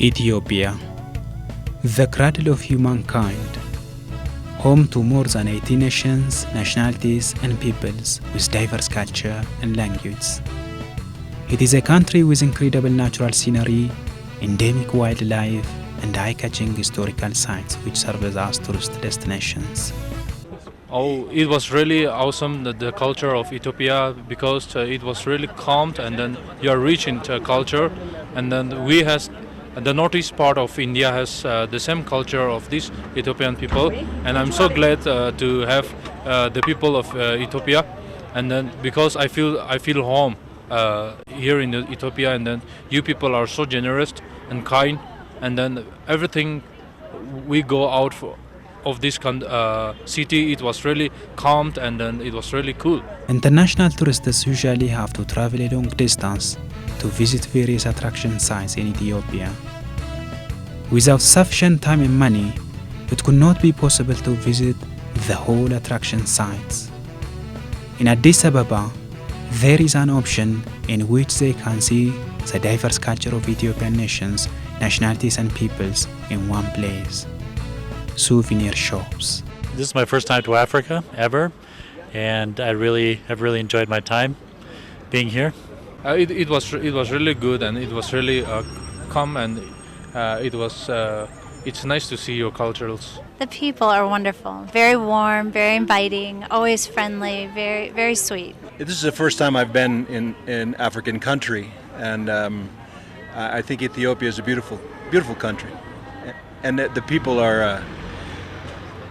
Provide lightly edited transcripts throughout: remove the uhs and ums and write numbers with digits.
Ethiopia, the cradle of humankind, home to more than 80 nations, nationalities, and peoples with diverse culture and language. It is a country with incredible natural scenery, endemic wildlife, and eye-catching historical sites which serve as tourist destinations. Oh, it was really awesome, the culture of Ethiopia, because it was really calm, and then you are rich in culture, and then we has the northeast part of India has the same culture of these Ethiopian people, and I'm so glad to have the people of Ethiopia, and then because I feel home here in Ethiopia, and then you people are so generous and kind, and then everything we go out for of this city, it was really calm, and then it was really cool. International tourists usually have to travel a long distance to visit various attraction sites in Ethiopia. Without sufficient time and money, it could not be possible to visit the whole attraction sites. In Addis Ababa, there is an option in which they can see the diverse culture of Ethiopian nations, nationalities and peoples in one place. Souvenir shops. This is my first time to Africa ever, and I have really enjoyed my time being here. It was really good, and it was really calm, and it's nice to see your cultures. The people are wonderful, very warm, very inviting, always friendly, very, very sweet. This is the first time I've been in African country, and I think Ethiopia is a beautiful, beautiful country, and the people are.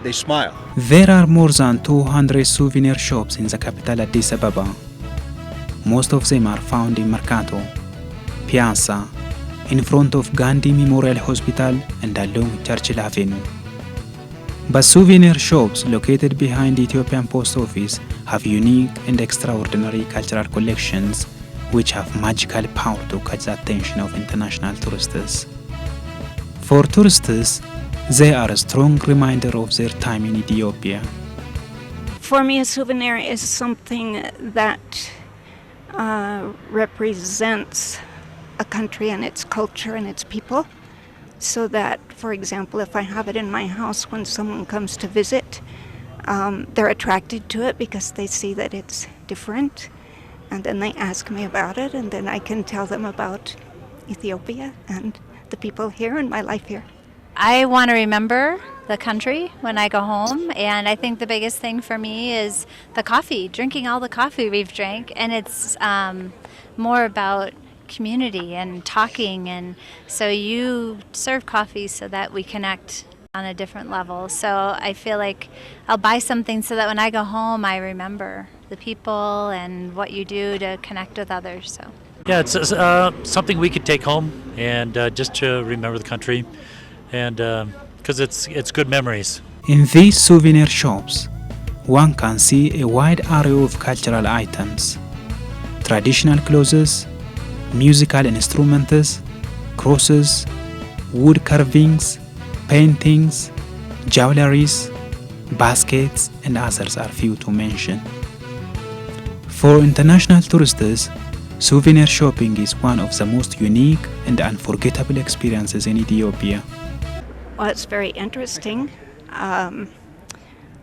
They smile. There are more than 200 souvenir shops in the capital Addis Ababa. Most of them are found in Mercato, Piazza, in front of Gandhi Memorial Hospital and along Churchill Avenue. But souvenir shops located behind the Ethiopian Post Office have unique and extraordinary cultural collections which have magical power to catch the attention of international tourists. For tourists, they are a strong reminder of their time in Ethiopia. For me, a souvenir is something that represents a country and its culture and its people. So that, for example, if I have it in my house when someone comes to visit, they're attracted to it because they see that it's different. And then they ask me about it, and then I can tell them about Ethiopia and the people here and my life here. I want to remember the country when I go home, and I think the biggest thing for me is the coffee, drinking all the coffee we've drank, and it's more about community and talking, and so you serve coffee so that we connect on a different level. So I feel like I'll buy something so that when I go home I remember the people and what you do to connect with others. So yeah, it's something we could take home and just to remember the country, and because it's good memories. In these souvenir shops, one can see a wide array of cultural items, traditional clothes, musical instruments, crosses, wood carvings, paintings, jewelries, baskets, and others are few to mention. For international tourists, souvenir shopping is one of the most unique and unforgettable experiences in Ethiopia. Well, it's very interesting.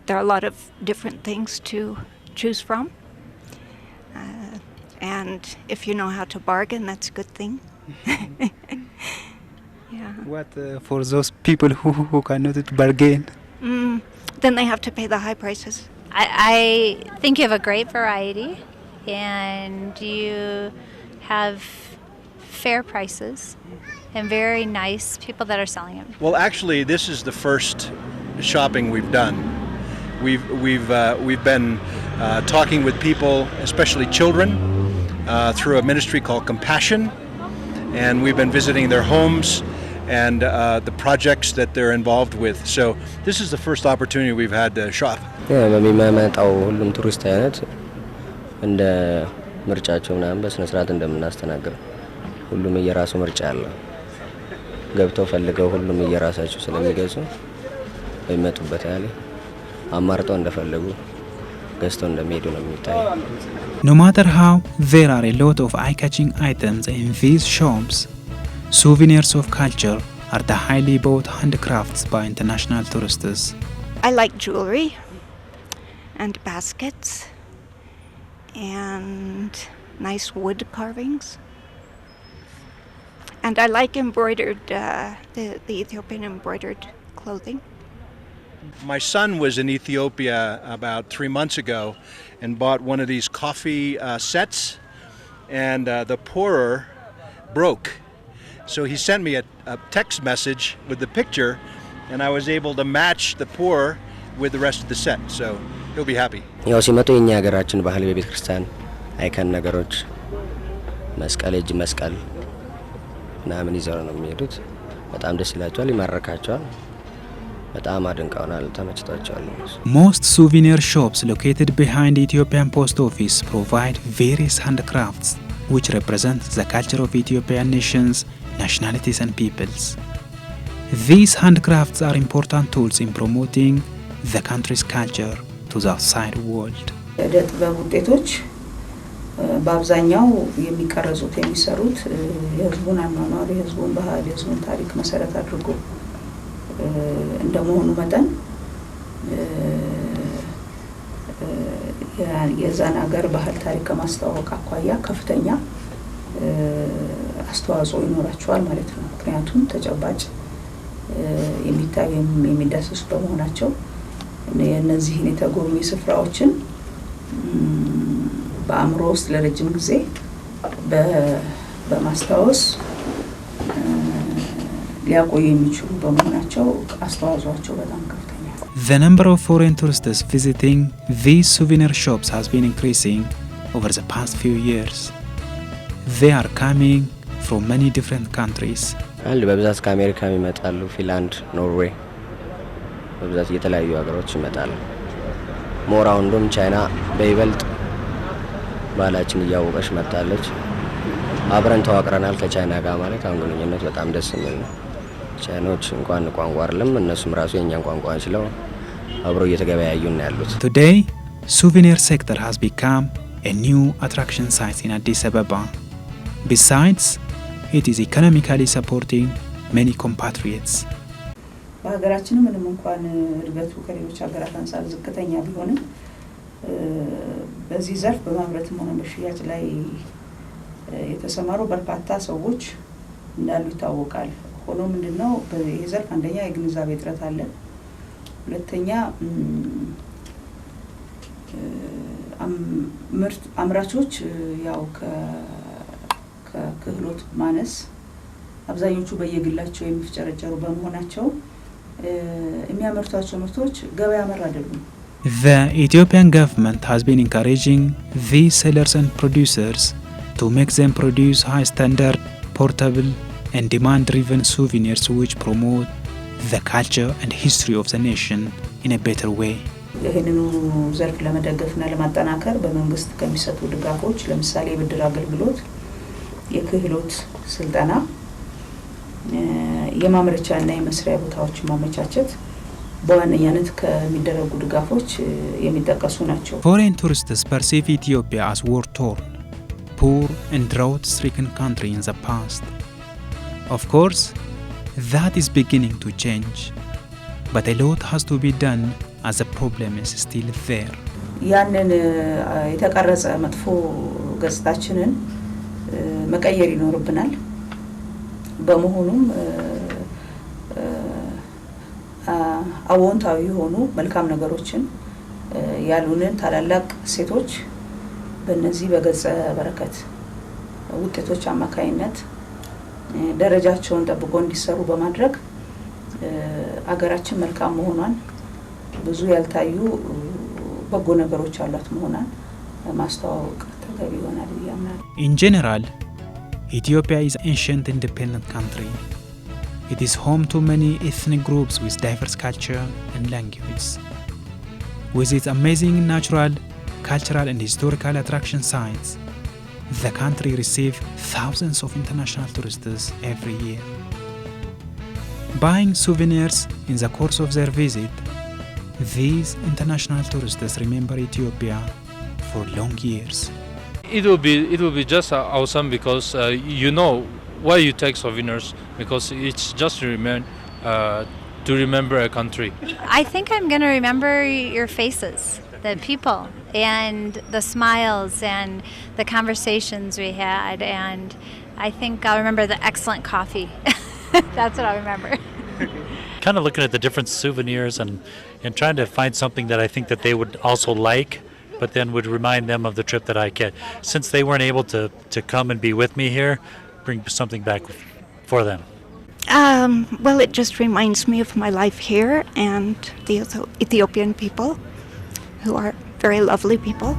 There are a lot of different things to choose from. And if you know how to bargain, that's a good thing. Yeah. What for those people who cannot bargain? Then they have to pay the high prices. I think you have a great variety, and you have fair prices and very nice people that are selling it. Well, actually, this is the first shopping we've done. We've been talking with people, especially children, through a ministry called Compassion, and we've been visiting their homes and the projects that they're involved with. So this is the first opportunity we've had to shop. በሚመጣው ሁሉም ቱሪስት አይነት እንደ ምርጫቸው ምናምን በስነ ስርዓት እንደምናስተናግድ ሁሉም የራሱ ምርጫ አለ። ገብተው ፈልገው ሁሉም የራሳቸው ስለሚገዙ በሚመጡበት ያለ አማርጠው እንደፈለጉ ገዝተው እንደሚሄዱ ነው የሚታየው። No matter how there are a lot of eye-catching items in these shops, Souvenirs of culture are the highly bought handcrafts by international tourists. I like jewelry and baskets and nice wood carvings. And I like embroidered, the Ethiopian embroidered clothing. My son was in Ethiopia about 3 months ago and bought one of these coffee sets, and the pourer broke. So he sent me a text message with the picture, and I was able to match the pourer with the rest of the set. So he'll be happy. ያው ሲመጡ የኛ ሀገራችን ባህል በቤተ ክርስቲያን አይከን ነገሮች መስቀል እጅ መስቀል ምናምን ይዘው ነው የሚሄዱት። በጣም ደስ ይላቸዋል፣ ይማርካቸዋል። በጣም አድንቀውናል፣ ተመችቷቸዋል። Most souvenir shops located behind Ethiopian Post Office provide various handcrafts which represent the culture of Ethiopian nations, nationalities and peoples. These handcrafts are important tools in promoting the country's culture to the outside world. የዕደ ጥበብ ውጤቶች በአብዛኛው የሚቀረጹት የሚሰሩት የህዝቡን አኗኗር፣ የህዝቡን ባህል፣ የህዝቡን ታሪክ መሰረት አድርጎ እንደመሆኑ መጠን የዛን ሀገር ባህል ታሪክ ከማስተዋወቅ አኳያ ከፍተኛ አስተዋጽኦ ይኖራቸዋል ማለት ነው። ምክንያቱም ተጨባጭ የሚታዩ የሚዳሰሱ በመሆናቸው እነዚህን የተጎበኙ ስፍራዎችን በአእምሮ ውስጥ ለረጅም ጊዜ በማስታወስ ሊያቆዩ የሚችሉ በመሆናቸው አስተዋጽኦአቸው በጣም ከፍተኛ። The number of foreign tourists visiting these souvenir shops has been increasing over the past few years. They are coming from many different countries. አንድ በብዛት ከአሜሪካ ይመጣሉ፣ ፊንላንድ፣ ኖርዌይ በብዛት የተለያዩ ሀገሮች ይመጣሉ። ሞራውንዶም ቻይና በይበልጥ ባህላችን እያወቀች መጣለች። አብረን ተዋቅረናል ከቻይና ጋር ማለት አሁን ግንኙነት በጣም ደስ የሚል ነው። ቻይኖች እንኳን ቋንቋ አይደለም እነሱም ራሱ የኛን ቋንቋ ችለው አብረው እየተገበያዩ ነው ያሉት። Today, souvenir sector has become a new attraction site in Addis Ababa. Besides, it is economically supporting many compatriots. በሀገራችን ምንም እንኳን እድገቱ ከሌሎች ሀገራት አንፃር ዝቅተኛ ቢሆንም በዚህ ዘርፍ በማምረትም ሆነ በሽያጭ ላይ የተሰማሩ በርካታ ሰዎች እንዳሉ ይታወቃል። ሆኖም ምንድነው በዚህ ዘርፍ አንደኛ የግንዛቤ እጥረት አለ፣ ሁለተኛ ምርት አምራቾች ያው ከክህሎት ማነስ አብዛኞቹ በየግላቸው የሚፍጨረጨሩ በመሆናቸው የሚያመርቷቸው ምርቶች ገበያ መር አይደሉም። The Ethiopian government has been encouraging these sellers and producers to make them produce high standard, portable and demand-driven souvenirs which promote the culture and history of the nation in a better way. ይህንኑ ዘርፍ ለመደገፍና ለማጠናከር በመንግስት ከሚሰጡ ድጋፎች ለምሳሌ የብድር አገልግሎት፣ የክህሎት ስልጠና፣ የማምረቻና የመስሪያ ቦታዎች ማመቻቸት በዋነኛነት ከሚደረጉ ድጋፎች የሚጠቀሱ ናቸው። Foreign tourists perceive Ethiopia as war-torn, poor and drought-stricken country in the past. Of course, that is beginning to change, but a lot has to be done as the problem is still there. ያንን የተቀረጸ መጥፎ ገጽታችንን መቀየር ይኖርብናል። በመሆኑም አዎንታዊ የሆኑ መልካም ነገሮችን ያሉንን ታላላቅ ሴቶች በእነዚህ በገጸ በረከት ውጤቶች አማካይነት ደረጃቸውን ጠብቆ እንዲሰሩ በማድረግ አገራችን መልካም መሆኗን ብዙ ያልታዩ በጎ ነገሮች አሏት መሆኗን ማስተዋወቅ ተገቢ ይሆናል ብዬ አምናለሁ። In general, Ethiopia is an ancient independent country. It is home to many ethnic groups with diverse culture and language. With its amazing natural, cultural and historical attraction sites, the country receives thousands of international tourists every year. Buying souvenirs in the course of their visit, these international tourists remember Ethiopia for long years. It will be just awesome because why you take souvenirs? Because it's just to remember a country. I think I'm going to remember your faces, the people, and the smiles and the conversations we had. And I think I'll remember the excellent coffee. That's what I'll remember. Kind of looking at the different souvenirs and trying to find something that I think that they would also like, but then would remind them of the trip that I get. Since they weren't able to come and be with me here, bring something back for them. Well, it just reminds me of my life here and the Ethiopian people, who are very lovely people.